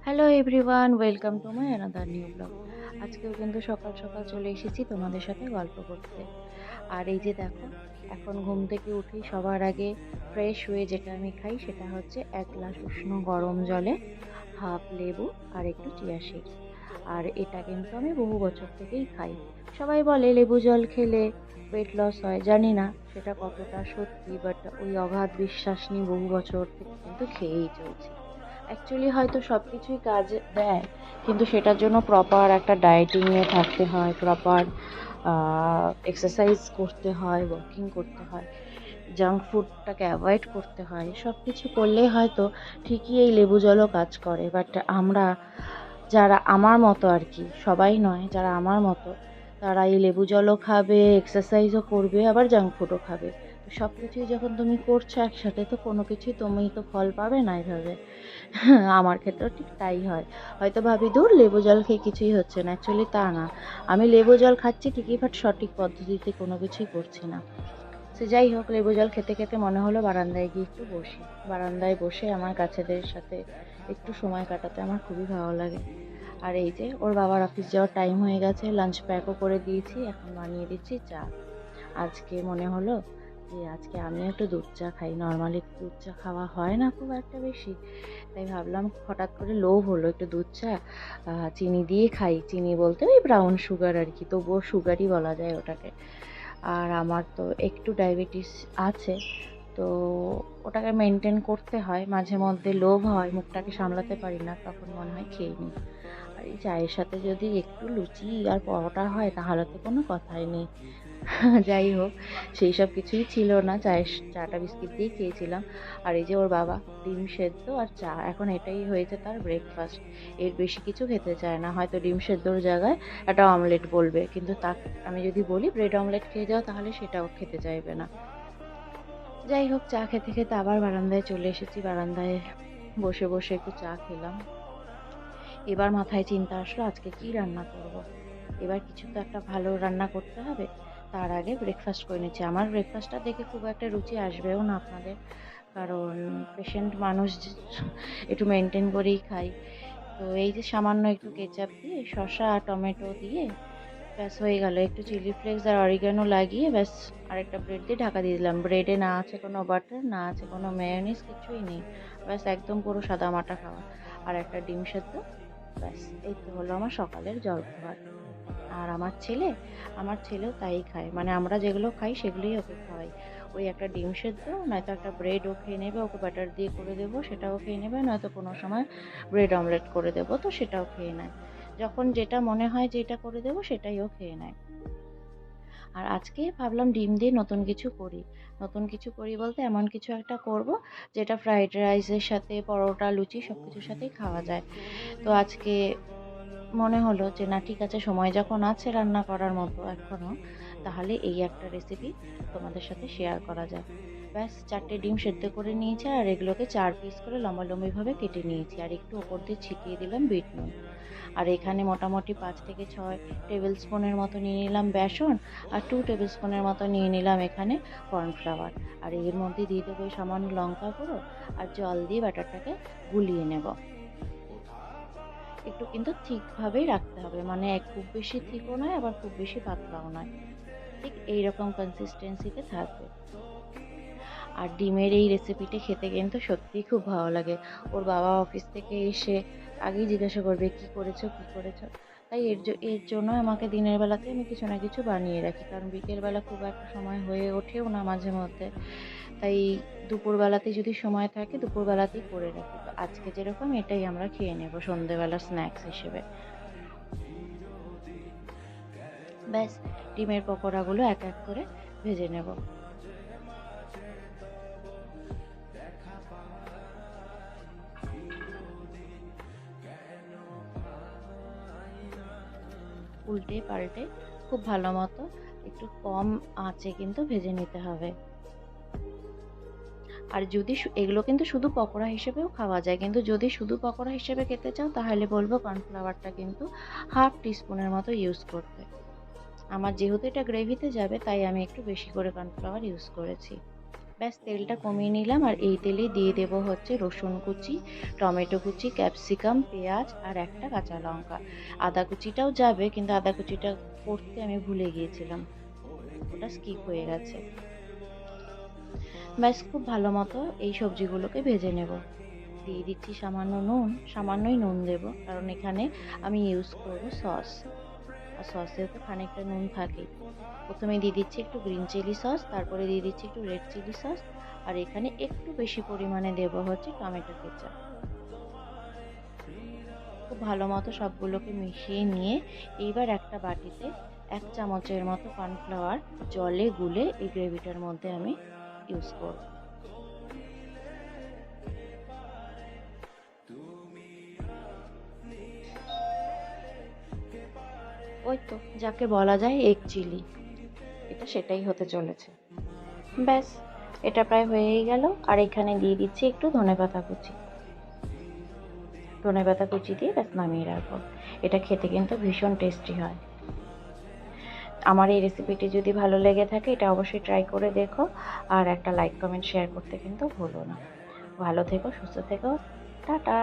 Hello everyone, welcome to my another new blog. আজকেও কিন্তু সকাল সকাল চলে এসেছি তোমাদের সাথে গল্প করতে। আর এই যে দেখো, এখন ঘুম থেকে উঠেই সবার আগে ফ্রেশ হয়ে যেটা আমি খাই সেটা হচ্ছে এক গ্লাস উষ্ণ গরম জলে হাফ লেবু আর একটু চিয়া সিডস। আর এটা কিন্তু আমি বহু বছর থেকেই খাই। সবাই বলে লেবু জল খেলে ওয়েট লস হয়, জানি না সেটা কতটা সত্যি, বাট ওই অগাধ বিশ্বাস নিয়ে বহু বছর থেকে কিন্তু খেয়েই চলছি। অ্যাকচুয়ালি হয়তো সব কিছুই কাজে দেয়, কিন্তু সেটার জন্য প্রপার একটা ডায়েটিংয়ে থাকতে হয়, প্রপার এক্সারসাইজ করতে হয়, ওয়াকিং করতে হয়, জাঙ্ক ফুডটাকে অ্যাভয়েড করতে হয়। সব কিছু করলেই হয়তো ঠিকই এই লেবু জলও কাজ করে, বাট আমরা যারা আমার মতো আর কি, সবাই নয়, যারা আমার মতো তারা এই লেবু জলও খাবে, এক্সারসাইজও করবে, আবার জাঙ্ক ফুডও খাবে। তো সব কিছুই যখন তুমি করছো একসাথে, তো কোনো কিছুই তুমি তো ফল পাবে না এভাবে। আমার ক্ষেত্রেও ঠিক তাই হয়। হয়তো ভাবি দূর লেবু জল খেয়ে কিছুই হচ্ছে না, অ্যাকচুয়ালি তা না। আমি লেবু জল খাচ্ছি ঠিকই, বাট সঠিক পদ্ধতিতে কোনো কিছুই করছি না। সে যাই হোক, লেবু জল খেতে খেতে মনে হলো বারান্দায় গিয়ে একটু বসি। বারান্দায় বসে আমার গাছেদের সাথে একটু সময় কাটাতে আমার খুবই ভালো লাগে। আর এই যে ওর বাবার অফিস যাওয়ার টাইম হয়ে গেছে, লাঞ্চ প্যাকও করে দিয়েছি, এখন বানিয়ে দিচ্ছি চা। আজকে মনে হলো যে আজকে আমিও একটু দুধ চা খাই। নর্মালি দুধ চা খাওয়া হয় না খুব একটা বেশি, তাই ভাবলাম হঠাৎ করে লোভ হলো একটু দুধ চা চিনি দিয়ে খাই। চিনি বলতে ওই ব্রাউন সুগার আর কি, তবুও সুগারই বলা যায় ওটাকে। আর আমার তো একটু ডায়াবেটিস আছে, তো ওটাকে মেনটেন করতে হয়। মাঝে মধ্যে লোভ হয়, মুখটাকে সামলাতে পারি না, তখন মনে হয় খেয়ে নিই। আর এই চায়ের সাথে যদি একটু লুচি আর পরোটা হয় তাহলে তো কোনো কথাই নেই। যাই হোক, সেই সব কিছুই ছিল না, চাটা বিস্কিট দিয়ে খেয়েছিলাম। আর এই যে ওর বাবা ডিম সেদ্ধ আর চা, এখন এটাই হয়েছে তার ব্রেকফাস্ট। এর বেশি কিছু খেতে চায় না, হয়তো ডিম সেদ্ধর জায়গায় একটা অমলেট বলবে, কিন্তু তাকে আমি যদি বলি ব্রেড অমলেট খেয়ে যাও তাহলে সেটাও খেতে চাইবে না। যাই হোক, চা খেতে খেতে আবার বারান্দায় চলে এসেছি। বারান্দায় বসে বসে একটু চা খেলাম। এবার মাথায় চিন্তা আসলো আজকে কি রান্না করব। এবার কিছু তো একটা ভালো রান্না করতে হবে। তার আগে ব্রেকফাস্ট করে নিচ্ছি। আমার ব্রেকফাস্টটা দেখে খুব একটা রুচি আসবেও না আপনাদের, কারণ পেশেন্ট মানুষ একটু মেনটেন করেই খাই। তো এই যে সামান্য একটু কেচাপ দিয়ে, শসা টমেটো দিয়ে ব্যাস হয়ে গেল। একটু চিলি ফ্লেক্স আর অরিগানো লাগিয়ে ব্যাস আরেকটা ব্রেড দিয়ে ঢাকা দিয়ে দিলাম। ব্রেডে না আছে কোনো বাটার, না আছে কোনো মেয়োনিজ, কিছুই নেই। ব্যাস একদম পুরো সাদা মাটা খাওয়া। আর একটা ডিম সেদ্ধ, ব্যাস এই তো হলো আমার সকালের জলখাবার। আর আমার ছেলেও তাই খায়, মানে আমরা যেগুলো খাই সেগুলোই ওকে খাওয়াই। ওই একটা ডিম সেদ্ধ, নয়তো একটা ব্রেড ও খেয়ে নেবে, ওকে বাটার দিয়ে করে দেবো সেটাও খেয়ে নেবে, নয়তো কোনো সময় ব্রেড অমলেট করে দেবো তো সেটাও খেয়ে নেয়। যখন যেটা মনে হয় যে এটা করে দেবো সেটাই ও খেয়ে নেয়। আর আজকে ভাবলাম ডিম দিয়ে নতুন কিছু করি। নতুন কিছু করি বলতে এমন কিছু একটা করব যেটা ফ্রাইড রাইসের সাথে, পরোটা, লুচি সব কিছুর সাথেই খাওয়া যায়। তো আজকে মনে হলো যে না, ঠিক আছে, সময় যখন আছে রান্না করার মতো এখনো, তাহলে এই একটা রেসিপি তোমাদের সাথে শেয়ার করা যায়। ব্যাস 4টে ডিম সেদ্ধ করে নিয়েছি, আর এগুলোকে 4 পিস করে লম্বালম্বিভাবে কেটে নিয়েছি, আর একটু ওপর দিয়ে ছিটিয়ে দিলাম বিট নুন। আর এখানে মোটামুটি 5 থেকে 6 টেবিল স্পুনের মতো নিয়ে নিলাম বেসন, আর 2 টেবিল স্পুনের মতো নিয়ে নিলাম এখানে কর্নফ্লাওয়ার। আর এর মধ্যে দিয়ে দেবো সামান্য লঙ্কা গুঁড়ো, আর জল দিয়ে ব্যাটারটাকে গুলিয়ে নেব। একটু কিন্তু ঠিকভাবেই রাখতে হবে, মানে খুব বেশি থিকও নয়, আবার খুব বেশি পাতলাও নয়, ঠিক এইরকম কনসিস্টেন্সিতে থাকবে। আর ডিমের এই রেসিপিটা খেতে কিন্তু সত্যিই খুব ভালো লাগে। ওর বাবা অফিস থেকে এসে আগেই জিজ্ঞাসা করবে কি করেছো কি করেছো। তাই এর জন্য আমাকে দিনের বেলাতে আমি কিছু না কিছু বানিয়ে রাখি, কারণ বিকেল বেলা খুব একটা সময় হয়ে ওঠেও না মাঝে মধ্যে। তাই দুপুর বেলাতে যদি সময় থাকে দুপুর বেলাতেই করে রাখি। তো আজকে যেরকম এটাই আমরা খেয়ে নেব সন্ধেবেলা স্ন্যাক্স হিসেবে। ব্যাস, ডিমের পকোড়াগুলো এক এক করে ভেজে নেব। উল্টে পাল্টে খুব ভালো মতো একটু কম আঁচে কিন্তু ভেজে নিতে হবে। আর যদি এগুলো কিন্তু শুধু পকোড়া হিসেবেও খাওয়া যায়, কিন্তু যদি শুধু পকোড়া হিসেবে খেতে চাও তাহলে বলবো কর্নফ্লাওয়ারটা কিন্তু হাফ টিস্পুনের মতো ইউজ করতে। আমার যেহেতু এটা গ্রেভিতে যাবে তাই আমি একটু বেশি করে কর্নফ্লাওয়ার ইউজ করেছি। ব্যাস তেলটা কমিয়ে নিলাম, আর এই তেলেই দিয়ে দেবো হচ্ছে রসুন কুচি, টমেটো কুচি, ক্যাপসিকাম, পেঁয়াজ আর একটা কাঁচা লঙ্কা। আদা কুচিটাও যাবে, কিন্তু আদা কুচিটা করতে আমি ভুলে গিয়েছিলাম, ওটা স্কিপ হয়ে গেছে। ব্যাস খুব ভালো মতো এই সবজিগুলোকে ভেজে নেব। দিয়ে দিচ্ছি সামান্য নুন, সামান্যই নুন দেব, কারণ এখানে আমি ইউজ করব সস, আর সসেও তো খানিকটা নুন থাকেই। প্রথমে দিয়ে দিচ্ছি একটু গ্রিন চিলি সস, তারপরে দিয়ে দিচ্ছি একটু রেড চিলি সস, আর এখানে একটু বেশি পরিমাণে দেব হচ্ছে টমেটো কেচাপ। খুব ভালো মতো সবগুলোকে মিশিয়ে নিয়ে এইবার একটা বাটিতে 1 চামচের মতো কর্নফ্লাওয়ার জলে গুলে এই গ্রেভিটার মধ্যে আমি ইউজ করব। ওই তো যাকে বলা যায় এগ চিলি, এটা সেটাই হতে চলেছে। ব্যাস, এটা প্রায় হয়েই গেল। আর এখানে দিয়ে দিচ্ছি একটু ধনেপাতা কুচি। ধনেপাতা কুচি দিয়ে ব্যাস নামিয়ে রাখবো। এটা খেতে কিন্তু ভীষণ টেস্টি হয়। আমার এই রেসিপিটি যদি ভালো লেগে থাকে, এটা অবশ্যই ট্রাই করে দেখো, আর একটা লাইক কমেন্ট শেয়ার করতে কিন্তু ভুলো না। ভালো থেকো, সুস্থ থেকো, টাটা।